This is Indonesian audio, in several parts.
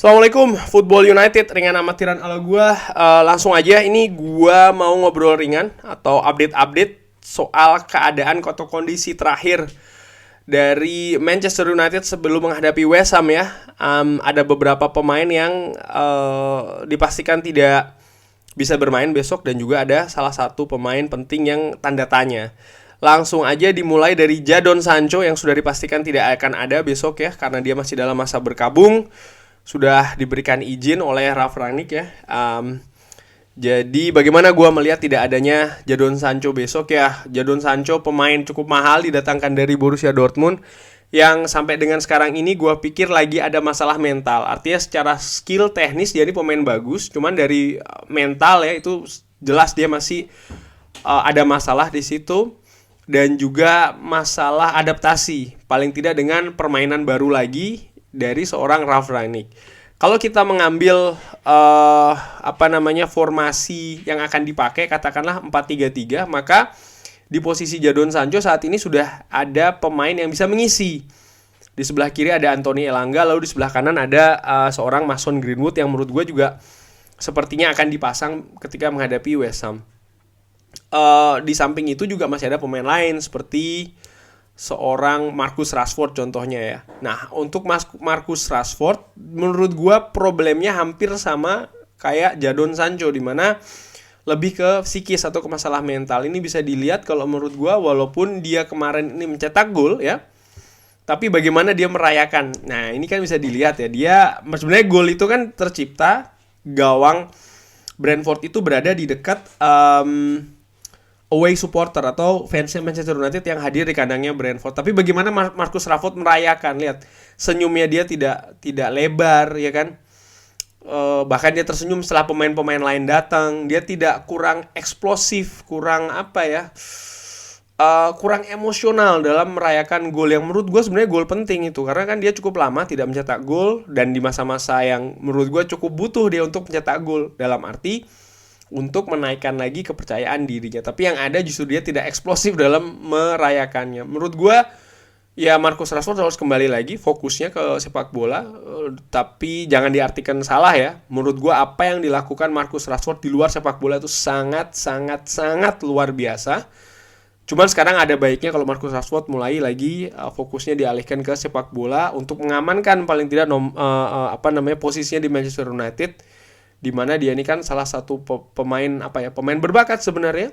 Assalamualaikum, Football United, ringan amatiran ala gua. Langsung aja, ini gua mau ngobrol ringan atau update-update soal keadaan atau kondisi terakhir dari Manchester United sebelum menghadapi West Ham ya. Ada beberapa pemain yang dipastikan tidak bisa bermain besok, dan juga ada salah satu pemain penting yang tanda tanya. Langsung aja dimulai dari Jadon Sancho yang sudah dipastikan tidak akan ada besok ya, karena dia masih dalam masa berkabung. Sudah diberikan izin oleh Ralf Rangnick ya. Jadi bagaimana gue melihat tidak adanya Jadon Sancho besok ya. Jadon Sancho pemain cukup mahal didatangkan dari Borussia Dortmund, yang sampai dengan sekarang ini gue pikir lagi ada masalah mental. Artinya secara skill teknis dia ini pemain bagus, cuman dari mental ya itu jelas dia masih ada masalah di situ. Dan juga masalah adaptasi, paling tidak dengan permainan baru lagi dari seorang Ralf Rangnick. Kalau kita mengambil formasi yang akan dipakai, katakanlah 4-3-3, maka di posisi Jadon Sancho saat ini sudah ada pemain yang bisa mengisi. Di sebelah kiri ada Anthony Elanga, lalu di sebelah kanan ada seorang Mason Greenwood yang menurut gue juga sepertinya akan dipasang ketika menghadapi West Ham. Di samping itu juga masih ada pemain lain seperti seorang Marcus Rashford contohnya ya. Nah, untuk Marcus Rashford menurut gue problemnya hampir sama kayak Jadon Sancho, dimana lebih ke psikis atau ke masalah mental. Ini bisa dilihat kalau menurut gue, walaupun dia kemarin ini mencetak gol ya, tapi bagaimana dia merayakan. Nah, ini kan bisa dilihat ya, dia sebenarnya gol itu kan tercipta gawang Brentford itu berada di dekat away supporter atau fansnya Manchester United yang hadir di kandangnya Brentford. Tapi bagaimana Marcus Rashford merayakan? Lihat, senyumnya dia tidak lebar ya kan. Bahkan dia tersenyum setelah pemain-pemain lain datang. Dia tidak kurang eksplosif, kurang kurang emosional dalam merayakan gol yang menurut gue sebenarnya gol penting itu, karena kan dia cukup lama tidak mencetak gol, dan di masa-masa yang menurut gue cukup butuh dia untuk mencetak gol, dalam arti untuk menaikkan lagi kepercayaan dirinya. Tapi yang ada justru dia tidak eksplosif dalam merayakannya. Menurut gue ya Marcus Rashford harus kembali lagi fokusnya ke sepak bola. Tapi jangan diartikan salah ya. Menurut gue apa yang dilakukan Marcus Rashford di luar sepak bola itu sangat luar biasa. Cuman sekarang ada baiknya kalau Marcus Rashford mulai lagi fokusnya dialihkan ke sepak bola untuk mengamankan paling tidak posisinya di Manchester United, di mana dia ini kan salah satu pemain berbakat sebenarnya.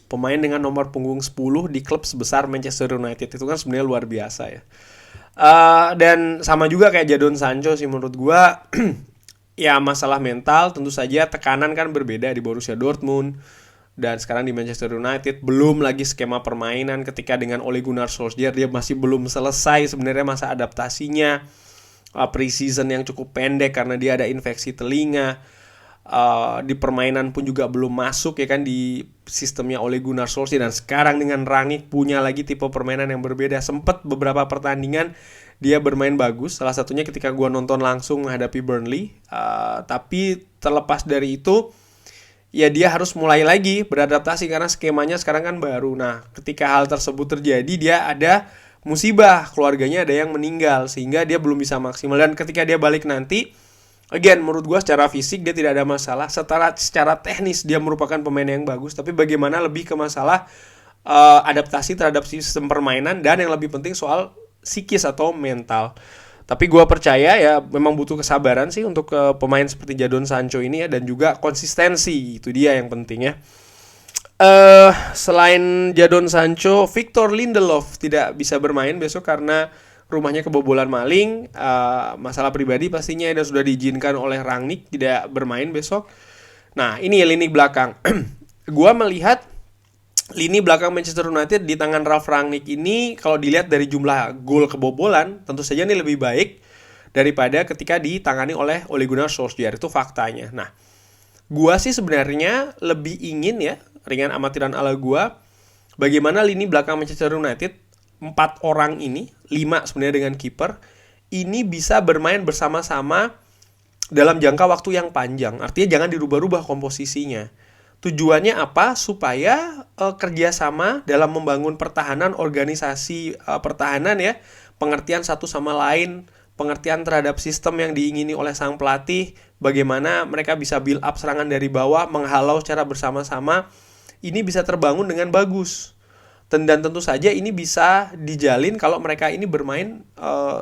Pemain dengan nomor punggung 10 di klub sebesar Manchester United itu kan sebenarnya luar biasa ya. Dan sama juga kayak Jadon Sancho sih menurut gua. Ya masalah mental, tentu saja tekanan kan berbeda di Borussia Dortmund dan sekarang di Manchester United. Belum lagi skema permainan ketika dengan Ole Gunnar Solskjaer, dia masih belum selesai sebenarnya masa adaptasinya. Pre-season yang cukup pendek karena dia ada infeksi telinga. Di permainan pun juga belum masuk ya kan di sistemnya Ole Gunnar Solskjaer, dan sekarang dengan Rangnick punya lagi tipe permainan yang berbeda. Sempet beberapa pertandingan dia bermain bagus, salah satunya ketika gua nonton langsung menghadapi Burnley. Tapi terlepas dari itu ya dia harus mulai lagi beradaptasi karena skemanya sekarang kan baru. Nah, ketika hal tersebut terjadi, dia ada musibah, keluarganya ada yang meninggal, sehingga dia belum bisa maksimal. Dan ketika dia balik nanti, again, menurut gue secara fisik dia tidak ada masalah. Secara teknis dia merupakan pemain yang bagus, tapi bagaimana lebih ke masalah adaptasi terhadap sistem permainan, dan yang lebih penting soal psikis atau mental. Tapi gue percaya ya memang butuh kesabaran sih untuk pemain seperti Jadon Sancho ini ya, dan juga konsistensi, itu dia yang penting ya. Selain Jadon Sancho, Victor Lindelof tidak bisa bermain besok karena rumahnya kebobolan maling. Masalah pribadi pastinya, dan sudah diizinkan oleh Rangnick tidak bermain besok. Nah, ini lini belakang. Gua melihat lini belakang Manchester United di tangan Ralf Rangnick ini, kalau dilihat dari jumlah gol kebobolan, tentu saja ini lebih baik daripada ketika ditangani oleh Ole Gunnar Solskjaer. Itu faktanya. Nah, gua sih sebenarnya lebih ingin ya, ringan amatiran ala gua, bagaimana lini belakang Manchester United 4 orang ini, 5 sebenarnya dengan kiper, ini bisa bermain bersama-sama dalam jangka waktu yang panjang. Artinya jangan dirubah-rubah komposisinya. Tujuannya apa? Supaya kerjasama dalam membangun pertahanan, organisasi pertahanan ya, pengertian satu sama lain, pengertian terhadap sistem yang diingini oleh sang pelatih, bagaimana mereka bisa build up serangan dari bawah, menghalau secara bersama-sama, ini bisa terbangun dengan bagus. Dan tentu saja ini bisa dijalin kalau mereka ini bermain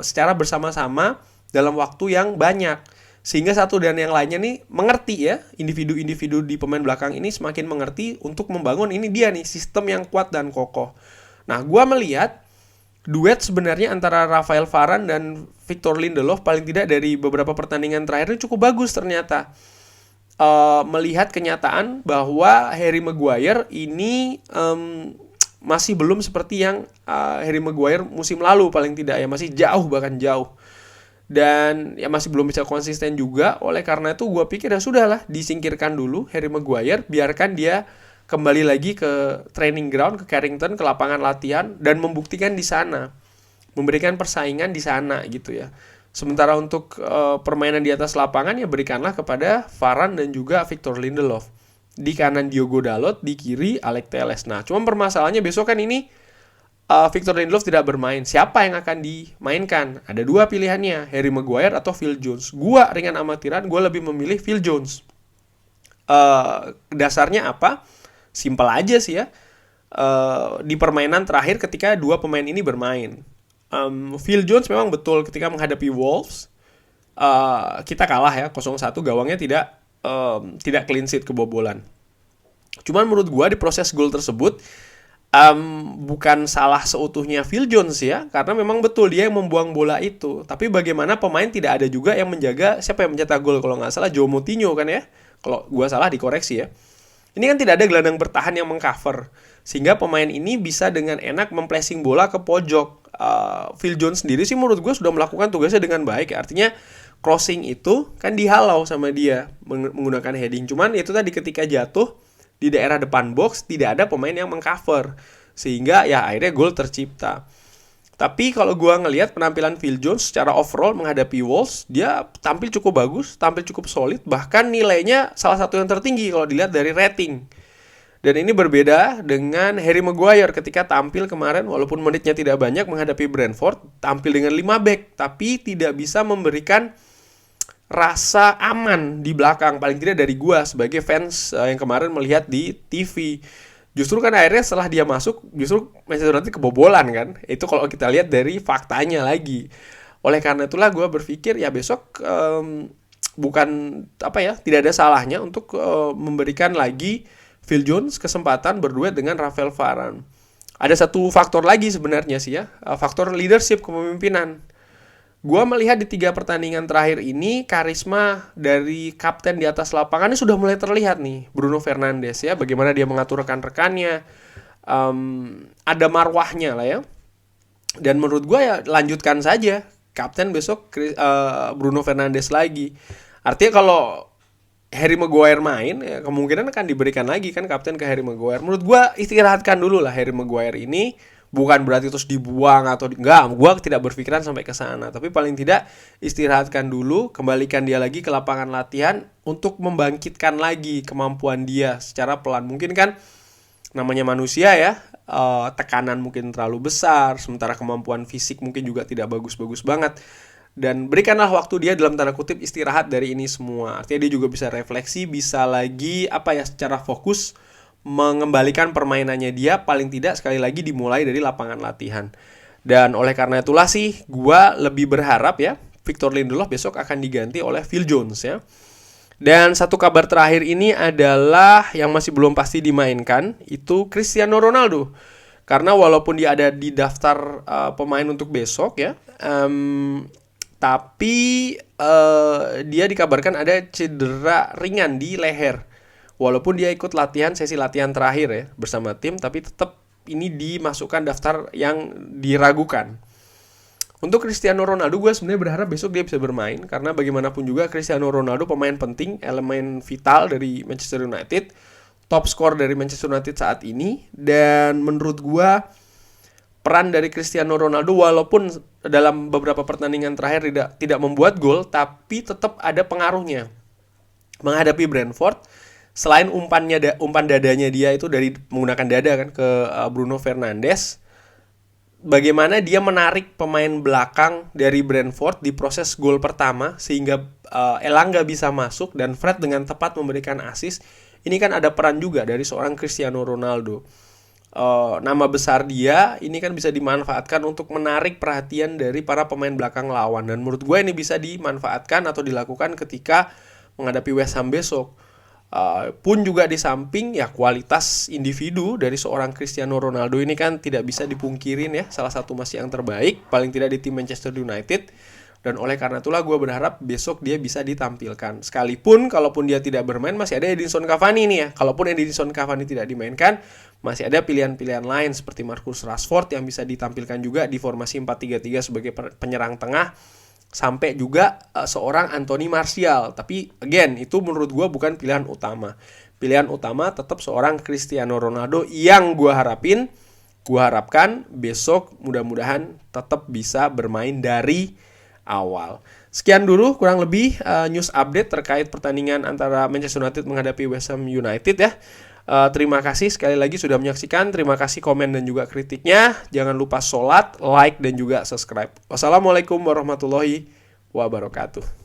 secara bersama-sama dalam waktu yang banyak. Sehingga satu dan yang lainnya nih mengerti ya, individu-individu di pemain belakang ini semakin mengerti untuk membangun ini dia nih, sistem yang kuat dan kokoh. Nah, gue melihat duet sebenarnya antara Rafael Varane dan Victor Lindelof paling tidak dari beberapa pertandingan terakhir ini cukup bagus ternyata. Melihat kenyataan bahwa Harry Maguire ini masih belum seperti yang Harry Maguire musim lalu paling tidak ya, masih jauh, bahkan jauh. Dan ya masih belum bisa konsisten juga. Oleh karena itu gue pikir ya sudahlah, disingkirkan dulu Harry Maguire, biarkan dia kembali lagi ke training ground, ke Carrington, ke lapangan latihan, dan membuktikan di sana, memberikan persaingan di sana gitu ya. Sementara untuk permainan di atas lapangan ya berikanlah kepada Varane dan juga Victor Lindelof. Di kanan Diogo Dalot, di kiri Alex Telles. Nah, cuma permasalahannya besok kan ini Victor Lindelof tidak bermain. Siapa yang akan dimainkan? Ada dua pilihannya, Harry Maguire atau Phil Jones. Gua ringan amatiran, gue lebih memilih Phil Jones. Dasarnya apa? Simpel aja sih ya. Di permainan terakhir ketika dua pemain ini bermain, Phil Jones memang betul ketika menghadapi Wolves kita kalah ya 0-1, gawangnya tidak clean sheet, kebobolan. Cuman menurut gua di proses gol tersebut bukan salah seutuhnya Phil Jones ya, karena memang betul dia yang membuang bola itu. Tapi bagaimana pemain tidak ada juga yang menjaga, siapa yang mencetak gol kalau nggak salah Joe Moutinho kan ya. Kalau gua salah dikoreksi ya. Ini kan tidak ada gelandang bertahan yang mengcover, sehingga pemain ini bisa dengan enak memplacing bola ke pojok. Phil Jones sendiri sih menurut gue sudah melakukan tugasnya dengan baik. Artinya crossing itu kan dihalau sama dia menggunakan heading. Cuman itu tadi ketika jatuh di daerah depan box tidak ada pemain yang mengcover, sehingga ya akhirnya gol tercipta. Tapi kalau gue ngelihat penampilan Phil Jones secara overall menghadapi Wolves, dia tampil cukup bagus, tampil cukup solid, bahkan nilainya salah satu yang tertinggi kalau dilihat dari rating. Dan ini berbeda dengan Harry Maguire ketika tampil kemarin, walaupun menitnya tidak banyak menghadapi Brentford, tampil dengan 5 back, tapi tidak bisa memberikan rasa aman di belakang, paling tidak dari gue sebagai fans yang kemarin melihat di TV. Justru kan akhirnya setelah dia masuk, justru Manchester United kebobolan kan. Itu kalau kita lihat dari faktanya lagi. Oleh karena itulah gue berpikir ya besok bukan tidak ada salahnya untuk memberikan lagi Phil Jones kesempatan berduet dengan Rafael Varane. Ada satu faktor lagi sebenarnya sih ya, faktor leadership, kepemimpinan. Gue melihat di 3 pertandingan terakhir ini karisma dari kapten di atas lapangan ini sudah mulai terlihat nih, Bruno Fernandes ya, bagaimana dia mengatur rekan-rekannya, ada marwahnya lah ya. Dan menurut gue ya lanjutkan saja, kapten besok Bruno Fernandes lagi. Artinya kalau Harry Maguire main, ya kemungkinan akan diberikan lagi kan kapten ke Harry Maguire. Menurut gue istirahatkan dulu lah Harry Maguire ini. Bukan berarti terus dibuang atau enggak, gue tidak berpikiran sampai ke sana. Tapi paling tidak istirahatkan dulu, kembalikan dia lagi ke lapangan latihan untuk membangkitkan lagi kemampuan dia secara pelan. Mungkin kan namanya manusia ya, tekanan mungkin terlalu besar, sementara kemampuan fisik mungkin juga tidak bagus-bagus banget. Dan berikanlah waktu dia dalam tanda kutip istirahat dari ini semua. Artinya dia juga bisa refleksi, bisa lagi secara fokus mengembalikan permainannya dia, paling tidak sekali lagi dimulai dari lapangan latihan. Dan oleh karena itulah sih gue lebih berharap ya Victor Lindelof besok akan diganti oleh Phil Jones ya. Dan satu kabar terakhir ini adalah yang masih belum pasti dimainkan, itu Cristiano Ronaldo. Karena walaupun dia ada di daftar pemain untuk besok ya, tapi dia dikabarkan ada cedera ringan di leher. Walaupun dia ikut sesi latihan terakhir ya bersama tim, tapi tetap ini dimasukkan daftar yang diragukan. Untuk Cristiano Ronaldo, gue sebenarnya berharap besok dia bisa bermain, karena bagaimanapun juga Cristiano Ronaldo pemain penting, elemen vital dari Manchester United, top skor dari Manchester United saat ini. Dan menurut gue peran dari Cristiano Ronaldo walaupun dalam beberapa pertandingan terakhir tidak membuat gol, tapi tetap ada pengaruhnya. Menghadapi Brentford, selain umpan dadanya dia itu dari menggunakan dada kan ke Bruno Fernandes, bagaimana dia menarik pemain belakang dari Brentford di proses gol pertama sehingga Elanga bisa masuk dan Fred dengan tepat memberikan assist. Ini kan ada peran juga dari seorang Cristiano Ronaldo. Nama besar dia ini kan bisa dimanfaatkan untuk menarik perhatian dari para pemain belakang lawan, dan menurut gue ini bisa dimanfaatkan atau dilakukan ketika menghadapi West Ham besok. Pun juga di samping ya kualitas individu dari seorang Cristiano Ronaldo ini kan tidak bisa dipungkirin ya, salah satu masih yang terbaik paling tidak di tim Manchester United, dan oleh karena itulah gue berharap besok dia bisa ditampilkan. Sekalipun kalaupun dia tidak bermain masih ada Edinson Cavani nih ya. Kalaupun Edinson Cavani tidak dimainkan masih ada pilihan-pilihan lain seperti Marcus Rashford yang bisa ditampilkan juga di formasi 4-3-3 sebagai penyerang tengah, sampai juga seorang Anthony Martial. Tapi again itu menurut gue bukan pilihan utama. Pilihan utama tetap seorang Cristiano Ronaldo yang gue harapkan besok mudah-mudahan tetap bisa bermain dari awal. Sekian dulu kurang lebih news update terkait pertandingan antara Manchester United menghadapi West Ham United ya. Terima kasih sekali lagi sudah menyaksikan. Terima kasih komen dan juga kritiknya. Jangan lupa sholat, like, dan juga subscribe. Wassalamualaikum warahmatullahi wabarakatuh.